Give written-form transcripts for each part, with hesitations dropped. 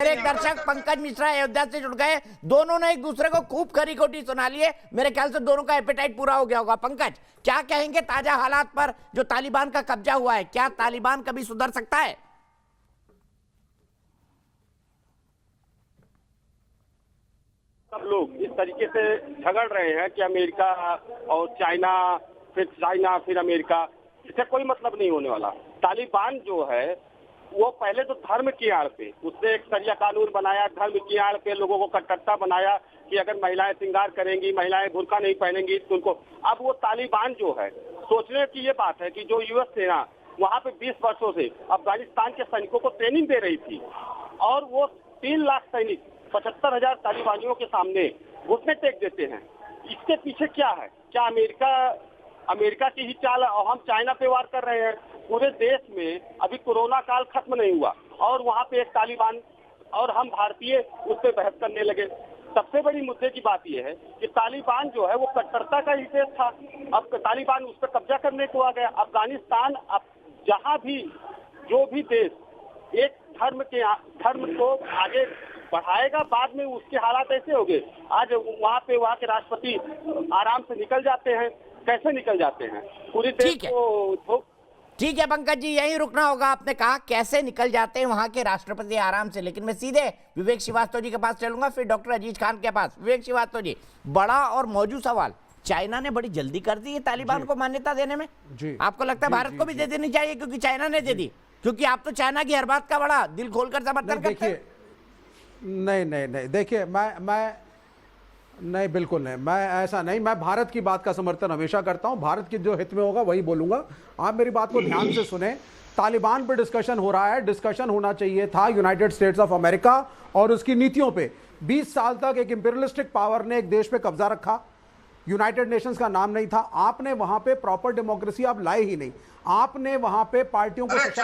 मेरे दर्शक पंकज मिश्रा अयोध्या से जुड़ गए, दोनों ने एक दूसरे को खूब खरी खोटी सुना लिए। मेरे ख्याल से दोनों का एपेटाइट पूरा हो गया होगा। पंकज, क्या कहेंगे ताजा हालात पर जो तालिबान का कब्जा हुआ है? क्या तालिबान कभी सुधर सकता है? सब लोग इस तरीके से झगड़ रहे हैं कि अमेरिका और चाइना, फिर अमेरिका, इससे कोई मतलब नहीं होने वाला। तालिबान जो है वो पहले तो धर्म की आड़ पे उसने एक शरिया कानून बनाया, धर्म की आड़ पे लोगों को कट्टरता बनाया कि अगर महिलाएं श्रृंगार करेंगी, महिलाएं बुर्का नहीं पहनेंगी तो उनको। अब वो तालिबान जो है, सोचने की ये बात है कि जो यूएस सेना वहां पे 20 वर्षों से अफगानिस्तान के सैनिकों को ट्रेनिंग दे रही थी और वो 3 लाख सैनिक 75,000 तालिबानियों के सामने घुटने टेक देते हैं। इसके पीछे क्या है? क्या अमेरिका की ही चाल है? और हम चाइना पे वार कर रहे हैं। पूरे देश में अभी कोरोना काल खत्म नहीं हुआ और वहां पे एक तालिबान और हम भारतीय उस पर बहस करने लगे। सबसे बड़ी मुद्दे की बात यह है कि तालिबान जो है वो कट्टरता का ही देश था। अब तालिबान उस पर कब्जा करने को आ गया। अफगानिस्तान, अब जहां भी जो भी देश एक धर्म को आगे बढ़ाएगा, बाद में उसके हालात ऐसे हो गए। आज वहाँ के राष्ट्रपति आराम से निकल जाते हैं। कैसे निकल जाते हैं? पूरी देश को। ठीक है पंकज जी, यहीं रुकना होगा। आपने कहा कैसे निकल जाते हैं वहां के राष्ट्रपति आराम से, लेकिन मैं सीधे विवेक श्रीवास्तव जी के पास चलूंगा, फिर डॉक्टर अजीज खान के पास। विवेक श्रीवास्तव जी, बड़ा और मौजूद सवाल, चाइना ने बड़ी जल्दी कर दी है तालिबान को मान्यता देने में। आपको लगता है भारत को भी दे देनी चाहिए क्योंकि चाइना ने दे दी? क्योंकि आप तो चाइना की हर बात का बड़ा दिल खोलकर समर्थन करते हैं। नहीं, देखिए मैं नहीं, बिल्कुल नहीं, मैं ऐसा नहीं। मैं भारत की बात का समर्थन हमेशा करता हूं। भारत के जो हित में होगा वही बोलूंगा। आप मेरी बात को ध्यान से सुने। तालिबान पे डिस्कशन हो रहा है, डिस्कशन होना चाहिए था यूनाइटेड स्टेट्स ऑफ अमेरिका और उसकी नीतियों पे। 20 साल तक एक इंपीरियलिस्टिक पावर ने एक देश पे कब्जा रखा, यूनाइटेड नेशंस का नाम नहीं था। आपने वहां पे प्रॉपर डेमोक्रेसी आप लाए ही नहीं। आपने वहां पे पार्टियों को रक्षा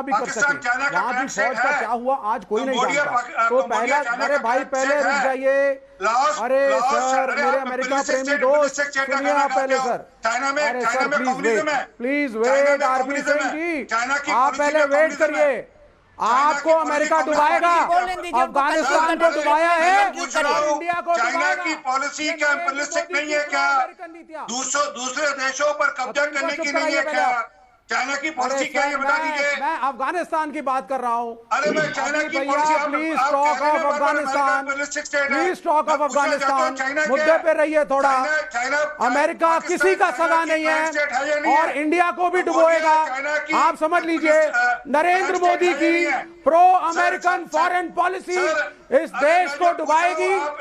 भी कर सके। वहां की फौज का क्या हुआ आज कोई नहीं जानता। तो पहला, अरे भाई पहले रुक जाइए। अरे सर, मेरे अमेरिका प्रेमी दोस्त, सुनिए आप पहले सर। अरे sir please wait RP Singh ji, आप पहले वेट करिए। आपको अमेरिका डुबाएगा, अफगानिस्तान को डुबाया है, इंडिया को चाइना की पॉलिसी क्या इंपीरियलिस्टिक नहीं है क्या? दूसरे देशों पर कब्जा करने की नहीं है क्या? चाइना की पॉलिसी क्या है बता दीजिए। मैं अफगानिस्तान की बात कर रहा हूं। अरे मैं चाइना की policy, please talk of Afghanistan, please talk of Afghanistan. मुद्दे पे रहिए थोड़ा। अमेरिका किसी का सगा नहीं है और इंडिया को भी डुबोएगा। आप समझ लीजिए, नरेंद्र मोदी की प्रो अमेरिकन फॉरेन पॉलिसी इस देश को डुबाएगी।